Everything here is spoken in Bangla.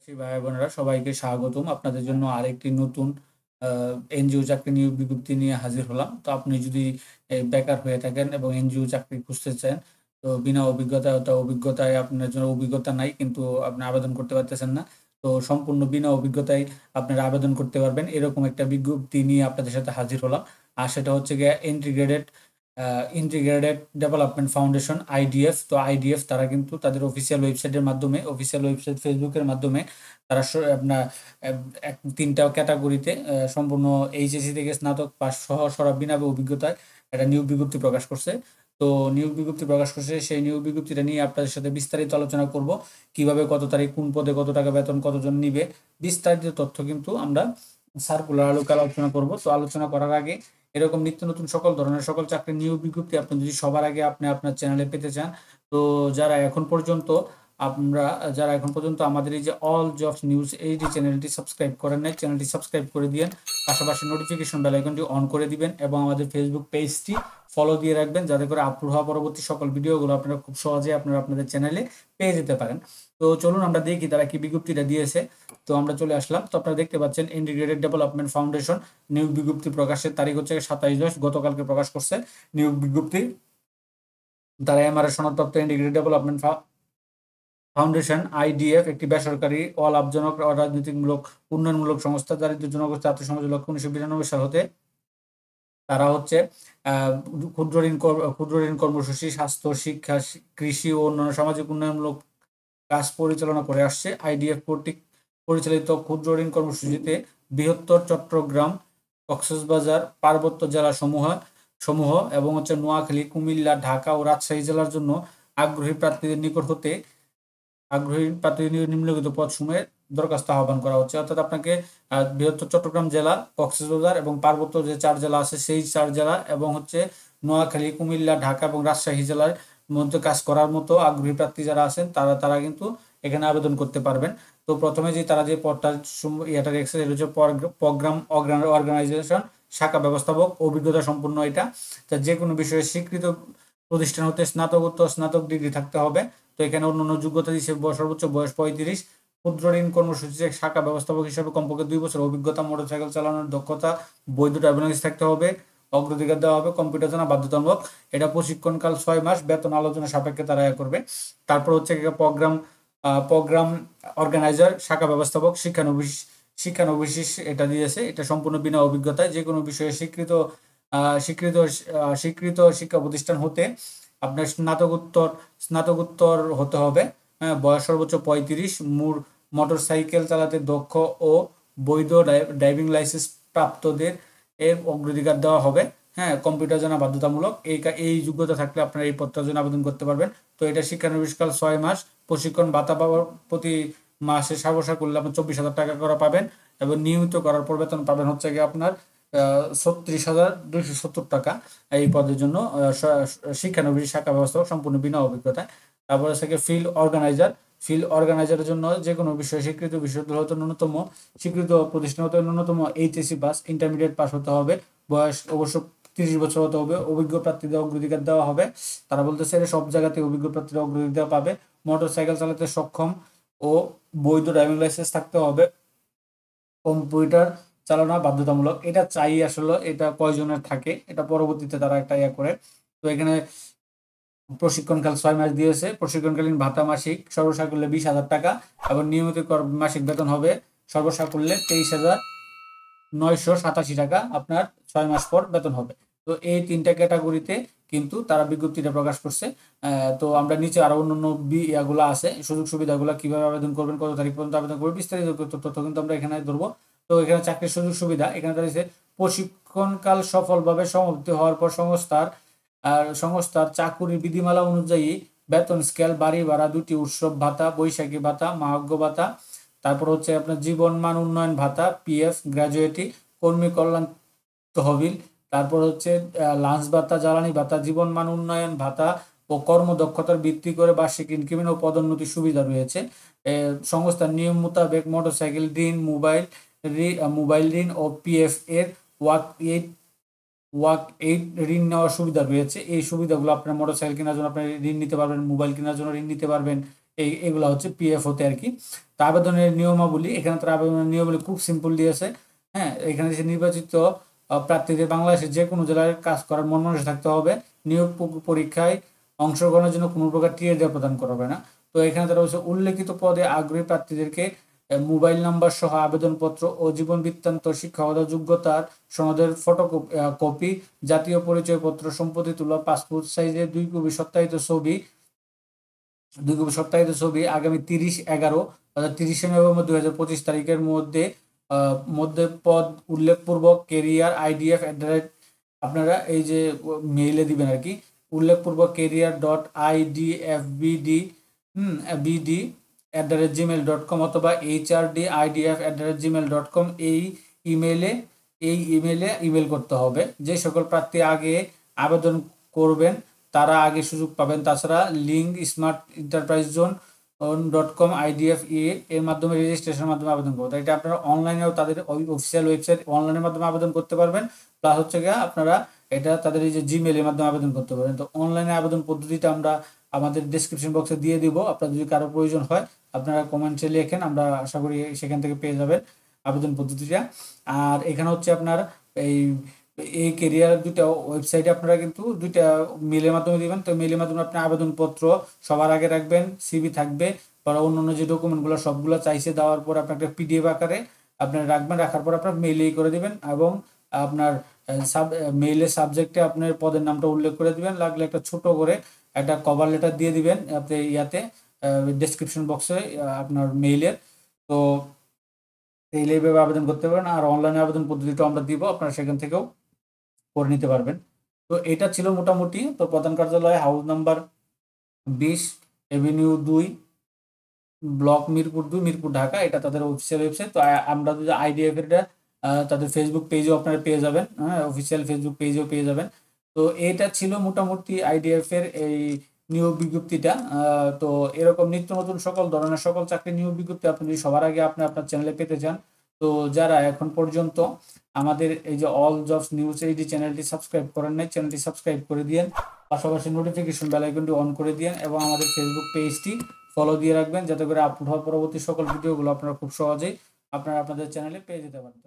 প্রবাসী ভাই বোনেরা সবাইকে স্বাগতম। আপনাদের জন্য আরেকটি নতুন এনজিও চাকরি নিয়োগ বিজ্ঞপ্তি নিয়ে হাজির হলাম। তো আপনি যদি বেকার হয়ে থাকেন এবং এনজিও চাকরি খুঁজতে চান, তো বিনা অভিজ্ঞতায় অভিজ্ঞতায় আপনার জন্য অভিজ্ঞতা নাই কিন্তু আপনি আবেদন করতে পারতেছেন না। তো সম্পূর্ণ বিনা অভিজ্ঞতায় আপনারা আবেদন করতে পারবেন এরকম একটা বিজ্ঞপ্তি নিয়ে আপনাদের সাথে হাজির হলাম। আর সেটা হচ্ছে গিয়ে ইন্টিগ্রেটেড ডেভেলপমেন্ট ফাউন্ডেশন আইডিএফ। তো আইডিএফ তারা কিন্তু তাদের অফিসিয়াল ওয়েবসাইট ফেসবুকের মাধ্যমে তারা আপনার তিনটা ক্যাটাগরিতে সম্পূর্ণ এইচএসসি থেকে স্নাতক পাস সহ সরা বিনা অভিজ্ঞতায় একটা নিয়োগ বিজ্ঞপ্তি প্রকাশ করছে। তো নিয়োগ বিজ্ঞপ্তি প্রকাশ করছে, সেই নিয়োগ বিজ্ঞপ্তিটা নিয়ে আপনাদের সাথে বিস্তারিত আলোচনা করব। কিভাবে, কত তারিখ, কোন পদে কত টাকা বেতন, কতজন নিবে, বিস্তারিত তথ্য কিন্তু আমরা সার্কুলার আলোকে আলোচনা করব। তো আলোচনা করার আগে এরকম নিত্য নতুন সকল ধরনের সকল চাকরির নিয়োগ বিজ্ঞপ্তি আপনি যদি সবার আগে আপনি আপনার চ্যানেলে পেতে চান, তো যারা এখন পর্যন্ত আমাদের এই যে অল জবস নিউজ এই যে চ্যানেলটি সাবস্ক্রাইব করেন নাই, চ্যানেলটি সাবস্ক্রাইব করে দিবেন, পাশাপাশি নোটিফিকেশন বেল আইকনটি অন করে দিবেন এবং আমাদের ফেসবুক পেজটি ফলো দিয়ে রাখবেন, যাতে করে আপলোড হওয়া পরবর্তী সকল ভিডিওগুলো আপনারা খুব সহজে আপনাদের চ্যানেলে পেয়ে যেতে পারেন। তো চলুন আমরা দেখি তারা কি বিজ্ঞপ্তিটা দিয়েছে। তো আমরা চলে আসলাম। তো আপনারা দেখতে পাচ্ছেন ইন্টিগ্রেটেড ডেভেলপমেন্ট ফাউন্ডেশন নিয়োগ বিজ্ঞপ্তি প্রকাশের তারিখ হচ্ছে 27/10, গতকালকে প্রকাশ করছে নিয়োগ বিজ্ঞপ্তি। তারা এমআরএ সনদপ্রাপ্ত ইন্টিগ্রেটেড ডেভেলপমেন্ট ফাউন্ডেশন আইডিএফ একটি বেসরকারি অলাভজনক অরাজনৈতিকমূলক উন্নয়নমূলক সংস্থা। দারিদ্র্য জনগোষ্ঠী জাতীয় সমাজের লক্ষ্য 1992 সাল হতে তারা হচ্ছে ক্ষুদ্র ঋণ কর্মসূচি, স্বাস্থ্য, শিক্ষা, কৃষি ও অন্যান্য সামাজিক উন্নয়নমূলক কাজ পরিচালনা করে আসছে। আইডিএফ কর্তৃক পরিচালিত ক্ষুদ্র ঋণ কর্মসূচিতে বৃহত্তর চট্টগ্রাম, কক্সবাজার পার্বত্য জেলা সমূহ এবং নোয়াখালী, কুমিল্লা, ঢাকা ও রাজশাহী জেলার জন্য আগ্রহী প্রার্থীদের নিকট হতে নিম্নলিখিত পদসমূহে দরখাস্ত আহ্বান করা হচ্ছে। অর্থাৎ আপনাকে বৃহত্তর চট্টগ্রাম জেলা, কক্সবাজার এবং পার্বত্য যে 4 জেলা আছে সেই 4 জেলা এবং নোয়াখালী, কুমিল্লা, ঢাকা এবং রাজশাহী জেলার মধ্যে কাজ করার মতো আগ্রহী প্রার্থী যারা আছেন তারা কিন্তু এখানে আবেদন করতে পারবেন। তো প্রথমে তারা যে পদটা রেখেছে এটা হচ্ছে প্রোগ্রাম অর্গানাইজেশন শাখা ব্যবস্থাপক, অভিজ্ঞতা সম্পন্ন। এটা যে কোনো বিষয়ে স্বীকৃত প্রতিষ্ঠান হতে স্নাতক ডিগ্রি থাকতে হবে। তো এখানে অন্যান্য যোগ্যতা দিচ্ছে সর্বোচ্চ বয়স 35, ক্ষুদ্র ঋণ কর্মসূচিতে শাখা ব্যবস্থাপক হিসেবে কমপক্ষে 2 বছর অভিজ্ঞতা, মোটরসাইকেল চালানোর দক্ষতা, বৈধ ড্রাইভিং লাইসেন্স থাকতে হবে, অগ্রাধিকার দেওয়া হবে, কম্পিউটার জানা বাধ্যতামূলক। এটা প্রশিক্ষণকাল 6 মাস, বেতন আলোচনা সাপেক্ষে তারা করবে। তারপর হচ্ছে প্রোগ্রাম অর্গানাইজার শাখা ব্যবস্থাপক শিক্ষানবিশ এটা দিয়েছে। এটা সম্পূর্ণ বিনা অভিজ্ঞতায় যে কোনো বিষয়ে স্বীকৃত শিক্ষা প্রতিষ্ঠান হতে আপনার স্নাতকোত্তর হতে হবে। হ্যাঁ, বয়স সর্বোচ্চ 35, মোটরসাইকেল চালাতে দক্ষ ও বৈধ ড্রাইভিং লাইসেন্স প্রাপ্তদের এর অগ্রাধিকার দেওয়া হবে। হ্যাঁ, কম্পিউটার জানা বাধ্যতামূলক। এই যোগ্যতা থাকলে আপনারা এই পদটার জন্য আবেদন করতে পারবেন। তো এটা শিক্ষানবিশকাল 6 মাস, প্রশিক্ষণ ভাতা পাওয়ার প্রতি মাসে সাবসা করলে আপনি 24,000 টাকা করে পাবেন এবং নিয়মিত করার পর বেতন পাবেন হচ্ছে গিয়ে আপনার 36,270 টাকা। এই পদের জন্য শিক্ষানবিশ শাখা ব্যবস্থাপক সম্পূর্ণ বিনা অভিজ্ঞতায়। তারপরে হচ্ছে ফিল্ড অর্গানাইজারের জন্য যে কোনো বিষয়ে স্বীকৃত বিশ্ববিদ্যালয় হতে ন্যূনতম, স্বীকৃত প্রতিষ্ঠান হতে ন্যূনতম এইচএসসি পাস, ইন্টারমিডিয়েট পাস হতে হবে, বয়স অবশ্য 30 বছর হতে হবে, অভিজ্ঞ প্রার্থীদের অগ্রাধিকার দেওয়া হবে। তারা বলতেছে সব জায়গাতে অভিজ্ঞ প্রার্থীরা অগ্রাধিকার পাবে। মোটরসাইকেল চালাতে সক্ষম ও বৈধ ড্রাইভিং লাইসেন্স থাকতে হবে, কম্পিউটার চালানো বাধ্যতামূলক। এটা চাই আসলে, এটা কয়জনের থাকে এটা পরবর্তীতে তারা একটা করে। তো এখানে প্রশিক্ষণকাল 6 মাস দিয়েছে। প্রশিক্ষণকালীন ভাতা মাসিক সর্বসাকুল্যে 20,000 টাকা এবং নিয়মিত মাসিক বেতন হবে সর্বসাকুল্যে 23,987 টাকা আপনার 6 মাস পর বেতন হবে। তো এই 3টা ক্যাটাগরিতে কিন্তু তারা বিজ্ঞপ্তিটা প্রকাশ করছে। তো আমরা নিচে আরো অন্যান্য ইয়াগুলো আছে, সুযোগ সুবিধাগুলো কিভাবে আবেদন করবেন, কত তারিখ পর্যন্ত আবেদন করবেন, বিস্তারিত তথ্য কিন্তু আমরা এখানে ধরবো। তো এখানে চাকরির সুযোগ সুবিধা এখানে দাঁড়িয়েছে প্রশিক্ষণকাল সফলভাবে সমাপ্তি হওয়ার পর সংস্থার চাকুরির বিধিমালা অনুযায়ী বেতন স্কেল, বাড়ি ভাড়া, 2টি উৎসব ভাতা, বৈশাখী ভাতা, মহাজ্ঞ ভাতা, তারপর হচ্ছে আপনার জীবন মান উন্নয়ন ভাতা, পিএফ, গ্র্যাজুয়েটি, কর্মী কল্যাণ তহবিল, তারপর হচ্ছে লাঞ্চ ভাতা, জ্বালানি ভাতা, জীবন মান উন্নয়ন ভাতা ও কর্মদক্ষতার ভিত্তি করে বার্ষিক ইনক্রিমেন্ট ও পদোন্নতি সুবিধা রয়েছে। সংস্থার নিয়ম মোতাবেক মোটরসাইকেল ঋণ, মোবাইল ঋণ ও পিএফ এর ওয়ার্ক এইড ঋণ নেওয়ার সুবিধা রয়েছে। এই সুবিধাগুলো আপনার মোটরসাইকেল কেনার জন্য আপনি ঋণ নিতে পারবেন, মোবাইল কেনার জন্য ঋণ নিতে পারবেন, এগুলো হচ্ছে পিএফওতে আর কি। তো আবেদনের নিয়মাবলী, এখানে তার আবেদনের নিয়মাবলী খুব সিম্পল দিয়েছে। হ্যাঁ, এখানে যে নির্বাচিত প্রার্থীদের বাংলাদেশের যে কোনো জেলায় কাজ করার মন মানসিক থাকতে হবে। নিয়োগ পরীক্ষায় অংশগ্রহণের জন্য কোনো প্রকার টিএ প্রদান করা হবে না। তো এখানে তারা হচ্ছে উল্লেখিত পদে আগ্রহী প্রার্থীদেরকে মোবাইল নাম্বার সহ আবেদনপত্র ও জীবন বৃত্তান্ত, শিক্ষাগত যোগ্যতার সনদের ফটোকপি, জাতীয় পরিচয়পত্র, সম্পত্তি তুলা, পাসপোর্ট সাইজের 2 কপি সত্যায়িত ছবি আগামী 30/11 অর্থাৎ 30শে নভেম্বর 2025 তারিখের মধ্যে পদ উল্লেখপূর্বক কেরিয়ার আইডিএফ আপনারা এই যে মেইলে দিবেন আর কি, উল্লেখপূর্বক career.idfbd bd@gmail.com অথবা hrdidf@gmail.com এই ইমেইলে করতে হবে। যে সকল প্রার্থী আগে আবেদন করবেন তারা আগে সুযোগ পাবেন। তাছাড়া link smart enterprise zone .com IDF এর মাধ্যমে রেজিস্ট্রেশনের মাধ্যমে আবেদন করতে, এটা আপনারা অনলাইনেও তাদের অফিসিয়াল ওয়েবসাইট অনলাইনের মাধ্যমে আবেদন করতে পারবেন। প্লাস হচ্ছে গিয়ে আপনারা এটা তাদের এই যে জিমেইলের মাধ্যমে আবেদন করতে পারেন। তো অনলাইনে আবেদন পদ্ধতিটা আমরা আমাদের ডেসক্রিপশন বক্সে দিয়ে দিব। আপনার যদি কারো প্রয়োজন হয় আপনারা কমেন্টে লেখেন, আমরা আশা করি সেখান থেকে পেয়ে যাবেন আবেদন পদ্ধতিটা। আর এখানে হচ্ছে আপনার এই কেরিয়ার দুইটা ওয়েবসাইটে আপনারা কিন্তু দুইটা মেলের মাধ্যমে দিবেন। তো মেলের মাধ্যমে আপনি আবেদনপত্র সবার আগে রাখবেন, সিভি থাকবে বা অন্যান্য যে ডকুমেন্টগুলো সবগুলো চাইছে দেওয়ার পর আপনি একটা পিডিএফ আকারে আপনারা রাখবেন। রাখার পর আপনার মেইলেই করে দিবেন এবং আপনার মেইলের সাবজেক্টে আপনার পদের নামটা উল্লেখ করে দিবেন। লাগলে একটা ছোট করে একটা কভার লেটার দিয়ে দিবেন আপনি ডেসক্রিপশন বক্সে আপনার মেইলের। তো এইভাবে আবেদন করতে পারেন। আর অনলাইনে আবেদন পদ্ধতিটা আমরা দিব, আপনারা সেখান থেকেও করে নিতে পারবেন। তো এটা ছিল মোটামুটি। তো প্রধান কার্যালয় house number 20 Avenue 2 block Mirpur 2 Mirpur Dhaka, এটা তাদের অফিসিয়াল ওয়েবসাইট। তো আমরা যদি আইডিএফ এর তাদের ফেসবুক পেজেও আপনারা পেয়ে যাবেন, হ্যাঁ অফিসিয়াল ফেসবুক পেজেও পেয়ে যাবেন। তো এটা ছিল মোটামুটি আইডিএফ এর এই নিয়োগ বিজ্ঞপ্তিটা। তো এরকম নিত্য নতুন সকল ধরনের সকল চাকরি নিয়োগ বিজ্ঞপ্তি আপনি যদি সবার আগে আপনি আপনার চ্যানেলে পেতে চান, তো যারা এখন পর্যন্ত আমাদের এই যে অল জবস নিউজ এই যে চ্যানেলটি সাবস্ক্রাইব করেন নাই, চ্যানেলটি সাবস্ক্রাইব করে দিয়েন, পাশাপাশি নোটিফিকেশন বেল আইকনটি অন করে দিয়েন এবং আমাদের ফেসবুক পেজটি ফলো দিয়ে রাখবেন, যাতে করে আপলোড হওয়া পরবর্তী সকল ভিডিওগুলো আপনারা খুব সহজেই আপনারা আপনাদের চ্যানেলে পেয়ে যেতে পারেন।